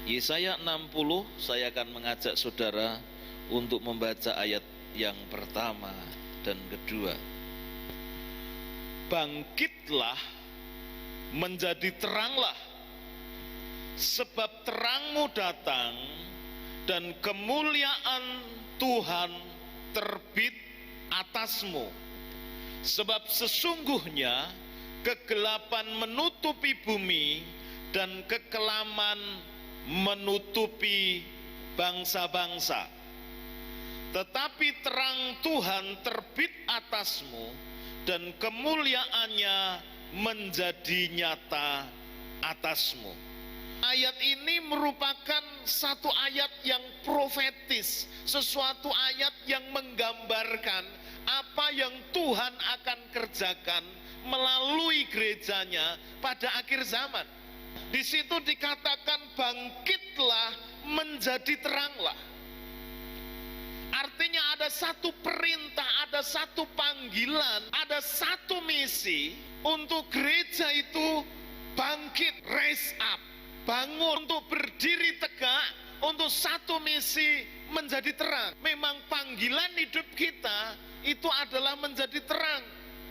Yesaya 60, saya akan mengajak saudara untuk membaca ayat yang pertama dan kedua. Bangkitlah, menjadi teranglah, sebab terangmu datang dan kemuliaan Tuhan terbit atasmu. Sebab sesungguhnya kegelapan menutupi bumi dan kekelaman menutupi bangsa-bangsa. Tetapi terang Tuhan terbit atasmu dan kemuliaannya menjadi nyata atasmu. Ayat ini merupakan satu ayat yang profetis, sesuatu ayat yang menggambarkan apa yang Tuhan akan kerjakan melalui gerejanya pada akhir zaman. Di situ dikatakan bangkitlah, menjadi teranglah. Artinya ada satu perintah, ada satu panggilan, ada satu misi untuk gereja itu bangkit, raise up, bangun untuk berdiri tegak untuk satu misi menjadi terang. Memang panggilan hidup kita itu adalah menjadi terang.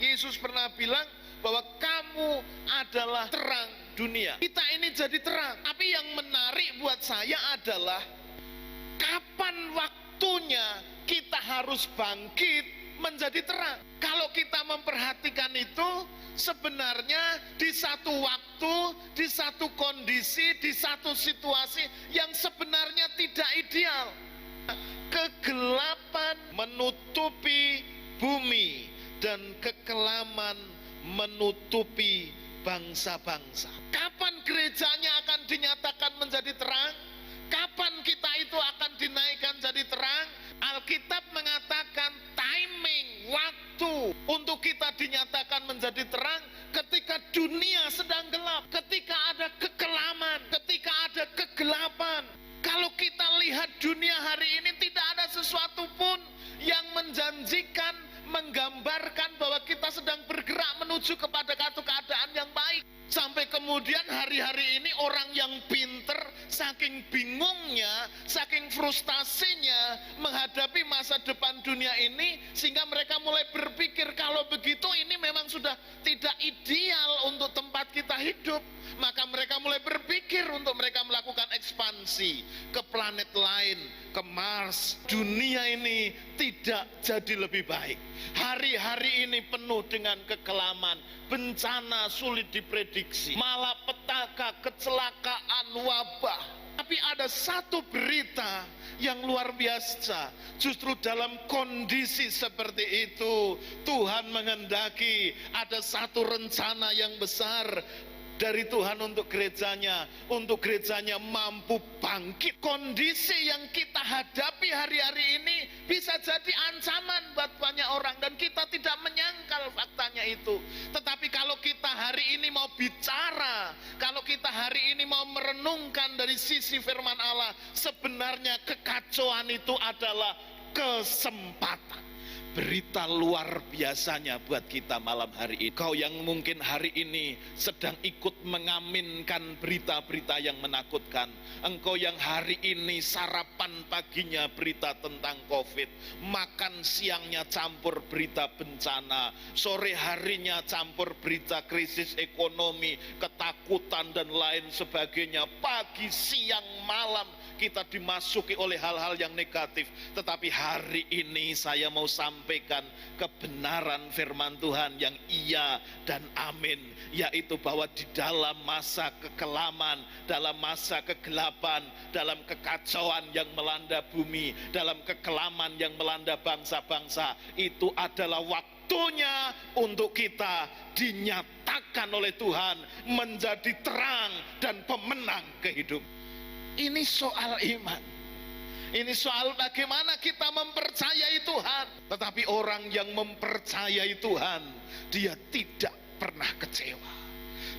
Yesus pernah bilang bahwa kamu adalah terang dunia. Kita ini jadi terang. Tapi yang menarik buat saya adalah kapan waktunya kita harus bangkit menjadi terang. Kalau kita memperhatikan itu, sebenarnya di satu waktu, di satu kondisi, di satu situasi yang sebenarnya tidak ideal. Kegelapan menutupi bumi dan kekelaman menutupi bangsa-bangsa. Kapan gerejanya akan dinyatakan menjadi terang? Kapan kita itu akan dinaikkan jadi terang? Alkitab mengatakan timing, waktu untuk kita dinyatakan menjadi terang ketika dunia sedang gelap, ketika ada kekelaman, ketika ada kegelapan. Kalau kita lihat dunia hari ini, tidak ada sesuatu pun yang menjanjikan, menggambarkan bahwa kita sedang bergerak menuju kepada satu keadaan yang baik. Sampai kemudian hari-hari ini orang yang pinter, saking bingungnya, saking frustasinya menghadapi masa depan dunia ini, sehingga mereka mulai berpikir kalau begitu ini memang sudah tidak ideal untuk tempat kita hidup. Maka mereka mulai berpikir untuk mereka melakukan ekspansi ke planet lain, ke Mars. Dunia ini tidak jadi lebih baik. Hari-hari ini penuh dengan kekelaman, bencana sulit diprediksi, malapetaka, kecelakaan, wabah. Tapi ada satu berita yang luar biasa. Justru dalam kondisi seperti itu, Tuhan menghendaki ada satu rencana yang besar dari Tuhan untuk gerejanya mampu bangkit. Kondisi yang kita hadapi hari-hari ini bisa jadi ancaman buat banyak orang, dan kita tidak menyangkal faktanya itu. Tetapi kalau kita hari ini mau bicara, kalau kita hari ini mau merenungkan dari sisi firman Allah, sebenarnya kekacauan itu adalah kesempatan. Berita luar biasanya buat kita malam hari ini. Kau yang mungkin hari ini sedang ikut mengaminkan berita-berita yang menakutkan. Engkau yang hari ini sarapan paginya berita tentang COVID, makan siangnya campur berita bencana, sore harinya campur berita krisis ekonomi, ketakutan dan lain sebagainya. Pagi, siang, malam kita dimasuki oleh hal-hal yang negatif. Tetapi hari ini saya mau sampaikan kebenaran firman Tuhan yang iya dan amin, yaitu bahwa di dalam masa kekelaman, dalam masa kegelapan, dalam kekacauan yang melanda bumi, dalam kekelaman yang melanda bangsa-bangsa, itu adalah waktunya untuk kita dinyatakan oleh Tuhan menjadi terang dan pemenang kehidupan. Ini soal iman. Ini soal bagaimana kita mempercayai Tuhan. Tetapi orang yang mempercayai Tuhan, dia tidak pernah kecewa.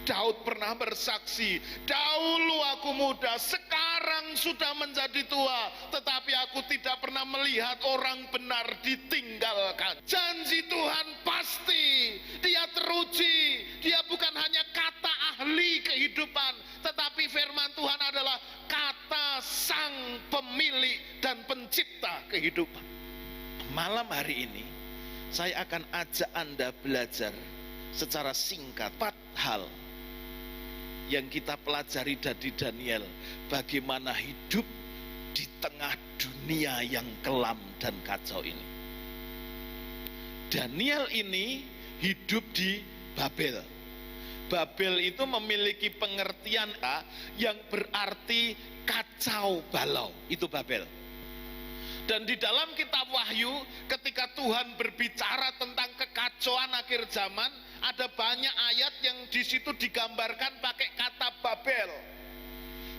Daud pernah bersaksi, dahulu aku muda, sekarang sudah menjadi tua, tetapi aku tidak pernah melihat orang benar ditinggalkan. Janji Tuhan pasti, dia teruji. Dia bukan hanya kata ahli kehidupan, tetapi firman Tuhan adalah kata pemilik dan pencipta kehidupan. Malam hari ini saya akan ajak Anda belajar secara singkat 4 hal yang kita pelajari dari Daniel, bagaimana hidup di tengah dunia yang kelam dan kacau ini. Daniel ini hidup di Babel. Babel itu memiliki pengertian yang berarti kacau balau, itu Babel. Dan di dalam kitab Wahyu, ketika Tuhan berbicara tentang kekacauan akhir zaman, ada banyak ayat yang di situ digambarkan pakai kata Babel.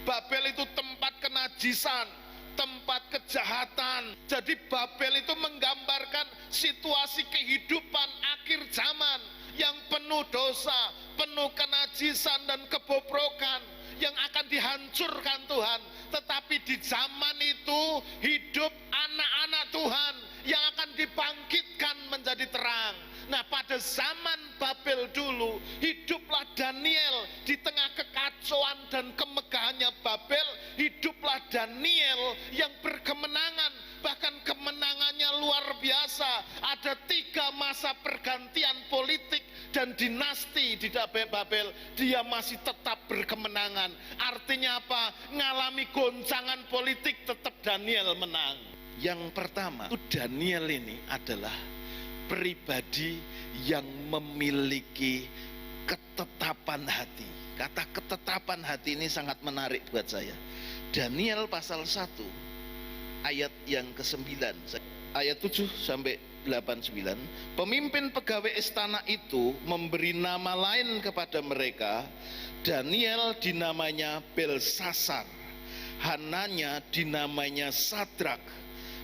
Babel itu tempat kenajisan, tempat kejahatan. Jadi Babel itu menggambarkan situasi kehidupan akhir zaman yang penuh dosa, penuh kenajisan dan kebobrokan yang akan dihancurkan Tuhan. Tetapi di zaman itu hidup anak-anak Tuhan yang akan dibangkitkan menjadi terang. Nah, pada zaman Babel dulu, hiduplah Daniel di tengah kekacauan dan kemegahannya Babel. Hiduplah Daniel yang berkemenangan, bahkan kemenangannya luar biasa. Ada 3 masa pergantian politik dan dinasti di Babel, dia masih tetap berkemenangan. Artinya apa? Ngalami goncangan politik, tetap Daniel menang. Yang pertama, Daniel ini adalah pribadi yang memiliki ketetapan hati. Kata ketetapan hati ini sangat menarik buat saya. Daniel pasal 1 ayat yang ke-9, ayat 7 sampai 8-9. Pemimpin pegawai istana itu memberi nama lain kepada mereka. Daniel dinamanya Belsasar, Hananya dinamanya Sadrak,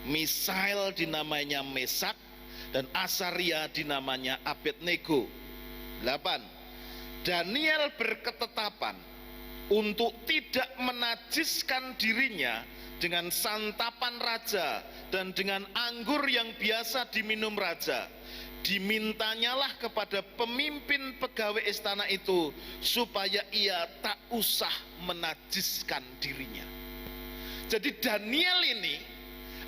Misael dinamanya Mesak, dan Asaria dinamanya Abednego. 8. Daniel berketetapan untuk tidak menajiskan dirinya dengan santapan raja dan dengan anggur yang biasa diminum raja. Dimintanyalah kepada pemimpin pegawai istana itu supaya ia tak usah menajiskan dirinya. Jadi Daniel ini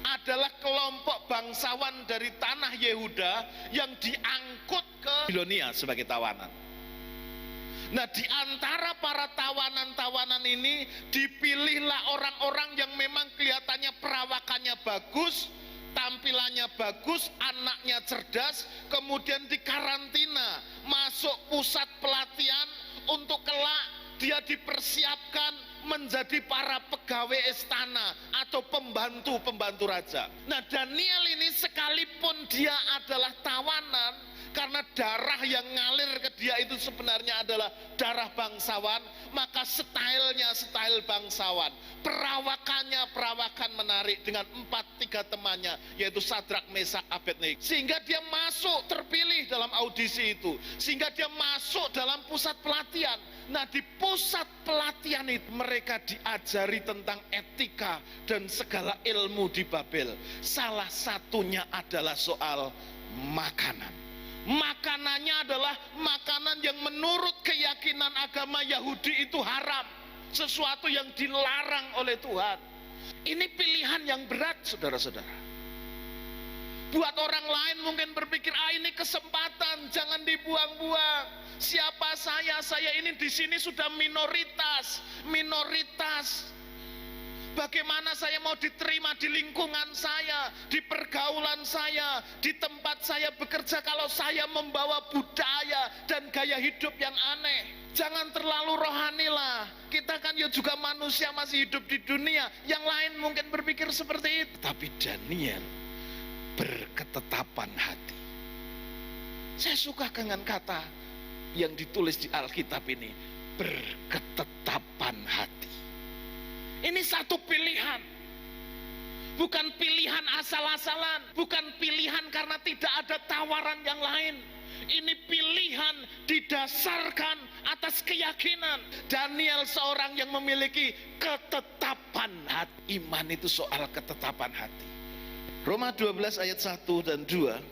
adalah kelompok bangsawan dari tanah Yehuda yang diangkut ke Babilonia sebagai tawanan. Nah, di antara para tawanan-tawanan ini dipilihlah orang-orang yang memang kelihatannya perawakannya bagus, tampilannya bagus, anaknya cerdas, kemudian dikarantina, masuk pusat pelatihan untuk kelak dia dipersiapkan menjadi para pegawai istana atau pembantu-pembantu raja. Nah, Daniel ini sekalipun dia adalah tawanan, karena darah yang ngalir ke dia itu sebenarnya adalah darah bangsawan, maka stylenya style bangsawan, perawakannya perawakan menarik dengan 4-3 temannya, yaitu Sadrak, Mesak, Abednego, sehingga dia masuk terpilih dalam audisi itu, sehingga dia masuk dalam pusat pelatihan. Nah, di pusat pelatihan itu mereka diajari tentang etika dan segala ilmu di Babel. Salah satunya adalah soal makanan. Makanannya adalah makanan yang menurut keyakinan agama Yahudi itu haram, sesuatu yang dilarang oleh Tuhan. Ini pilihan yang berat, saudara-saudara. Buat orang lain mungkin berpikir, ini kesempatan, jangan dibuang-buang. Siapa saya ini di sini sudah minoritas. Bagaimana saya mau diterima di lingkungan saya, di pergaulan saya, di tempat saya bekerja kalau saya membawa budaya dan gaya hidup yang aneh? Jangan terlalu rohani lah. Kita kan ya juga manusia, masih hidup di dunia. Yang lain mungkin berpikir seperti itu. Tapi Daniel berketetapan hati. Saya suka dengan kata yang ditulis di Alkitab ini, berketetapan hati. Ini satu pilihan, bukan pilihan asal-asalan, bukan pilihan karena tidak ada tawaran yang lain. Ini pilihan didasarkan atas keyakinan. Daniel seorang yang memiliki ketetapan hati. Iman itu soal ketetapan hati. Roma 12 ayat 1 dan 2.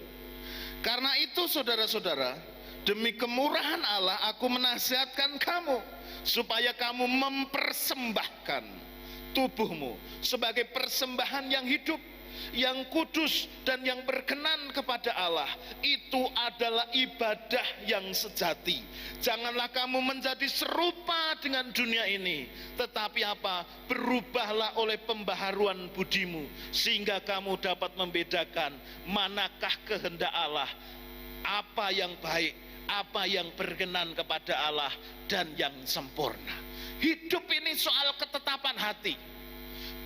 Karena itu saudara-saudara, demi kemurahan Allah aku menasihatkan kamu supaya kamu mempersembahkan tubuhmu sebagai persembahan yang hidup, yang kudus dan yang berkenan kepada Allah. Itu adalah ibadah yang sejati. Janganlah kamu menjadi serupa dengan dunia ini, tetapi apa? Berubahlah oleh pembaharuan budimu, sehingga kamu dapat membedakan manakah kehendak Allah, apa yang baik, apa yang berkenan kepada Allah, dan yang sempurna. Hidup ini soal ketetapan hati.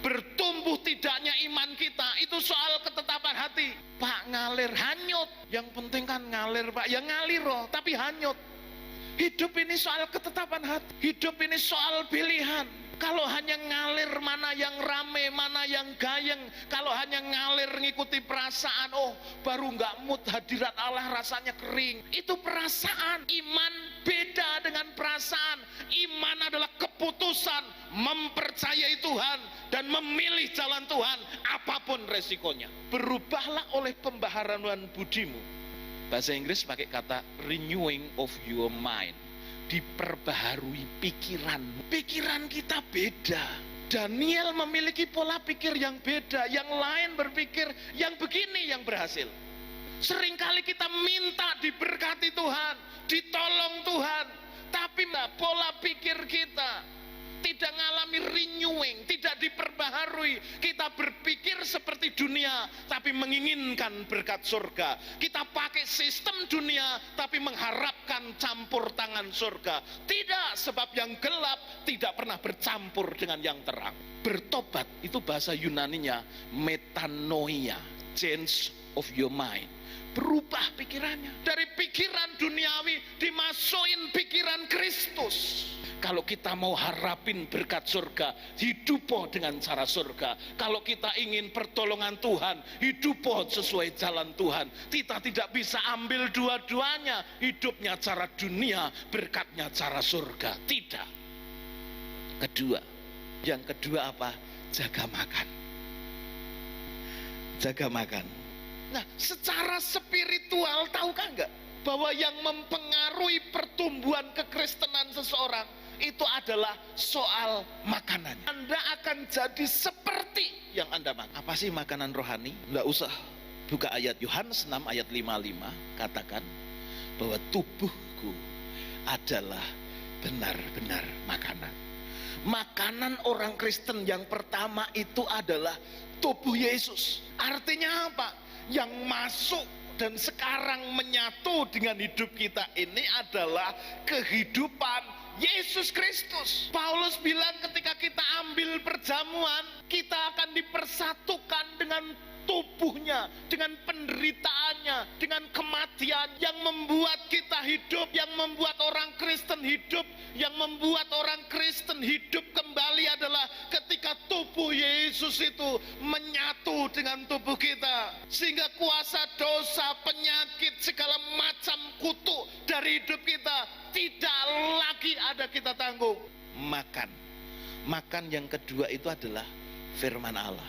Bertumbuh tidaknya iman kita itu soal ketetapan hati. Pak, ngalir hanyut, yang penting kan ngalir Pak, ya ngalir loh, tapi hanyut. Hidup ini soal ketetapan hati. Hidup ini soal pilihan. Kalau hanya ngalir mana yang rame, mana yang gayeng, kalau hanya ngalir ngikuti perasaan, oh baru nggak mood hadirat Allah rasanya kering. Itu perasaan. Iman beda dengan perasaan. Iman adalah keputusan mempercayai Tuhan dan memilih jalan Tuhan apapun resikonya. Berubahlah oleh pembaharuan budimu. Bahasa Inggris pakai kata renewing of your mind. Diperbaharui pikiran. Pikiran kita beda. Daniel memiliki pola pikir yang beda. Yang lain berpikir yang begini yang berhasil. Seringkali kita minta diberkati Tuhan, ditolong Tuhan, tapi pola pikir kita tidak mengalami renewing, tidak diperbaharui. Kita berpikir seperti dunia, tapi menginginkan berkat surga. Kita pakai sistem dunia, tapi mengharapkan campur tangan surga. Tidak, sebab yang gelap tidak pernah bercampur dengan yang terang. Bertobat, itu bahasa Yunaninya metanoia, change of your mind. Berubah pikirannya. Dari pikiran duniawi dimasukin pikiran Kristus. Kalau kita mau harapin berkat surga, hidup dengan cara surga. Kalau kita ingin pertolongan Tuhan, hidup sesuai jalan Tuhan. Kita tidak bisa ambil dua-duanya. Hidupnya cara dunia, berkatnya cara surga. Tidak. Kedua. Yang kedua apa? Jaga makan. Jaga makan. Nah, secara spiritual tahukah enggak bahwa yang mempengaruhi pertumbuhan kekristenan seseorang itu adalah soal makanan. Anda akan jadi seperti yang Anda makan. Apa sih makanan rohani? Enggak usah buka ayat Yohanes 6 ayat 55, katakan bahwa tubuhku adalah benar-benar makanan. Makanan orang Kristen yang pertama itu adalah tubuh Yesus. Artinya apa? Yang masuk dan sekarang menyatu dengan hidup kita ini adalah kehidupan Yesus Kristus. Paulus bilang ketika kita ambil perjamuan, kita akan dipersatukan dengan tubuhnya, dengan penderitaannya, dengan kematian yang membuat kita hidup, yang membuat orang Kristen hidup, yang membuat orang Kristen hidup kembali adalah ketika tubuh Yesus itu menyatu dengan tubuh kita, sehingga kuasa dosa, penyakit, segala macam kutuk dari hidup kita tidak lagi ada kita tanggung. Makan yang kedua itu adalah firman Allah.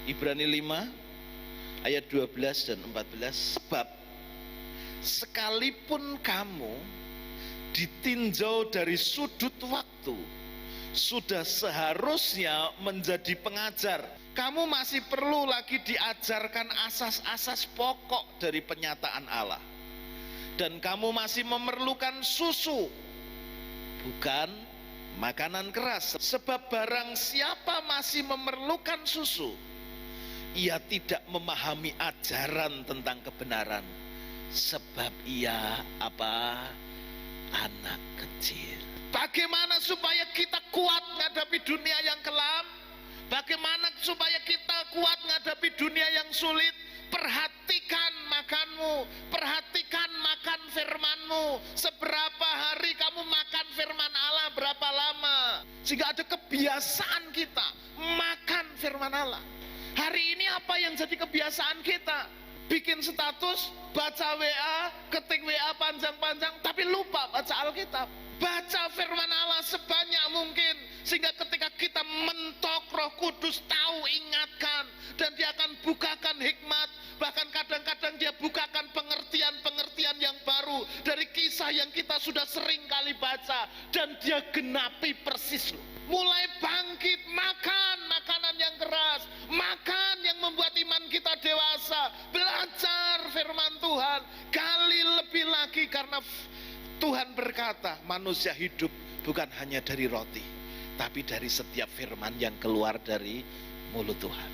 Ibrani 5 ayat 12 dan 14. Sebab sekalipun kamu ditinjau dari sudut waktu, sudah seharusnya menjadi pengajar. Kamu masih perlu lagi diajarkan asas-asas pokok dari penyataan Allah. Dan kamu masih memerlukan susu, bukan makanan keras. Sebab barang siapa masih memerlukan susu, ia tidak memahami ajaran tentang kebenaran, sebab ia apa? Anak kecil. Bagaimana supaya kita kuat menghadapi dunia yang kelam? Bagaimana supaya kita kuat menghadapi dunia yang sulit? Perhatikan makanmu, perhatikan makan firmanmu. Seberapa hari kamu makan firman Allah, berapa lama? Sehingga ada kebiasaan kita makan firman Allah. Hari ini apa yang jadi kebiasaan kita? Bikin status, baca WA, ketik WA panjang-panjang, tapi lupa baca Alkitab. Baca firman Allah sebanyak mungkin, sehingga ketika kita mentok, Roh Kudus tahu, ingatkan, dan dia akan bukakan hikmat. Bahkan kadang-kadang dia bukakan pengertian-pengertian yang baru dari kisah yang kita sudah sering kali baca, dan dia genapi persis. Mulai bangkit lagi karena Tuhan berkata, manusia hidup bukan hanya dari roti, tapi dari setiap firman yang keluar dari mulut Tuhan.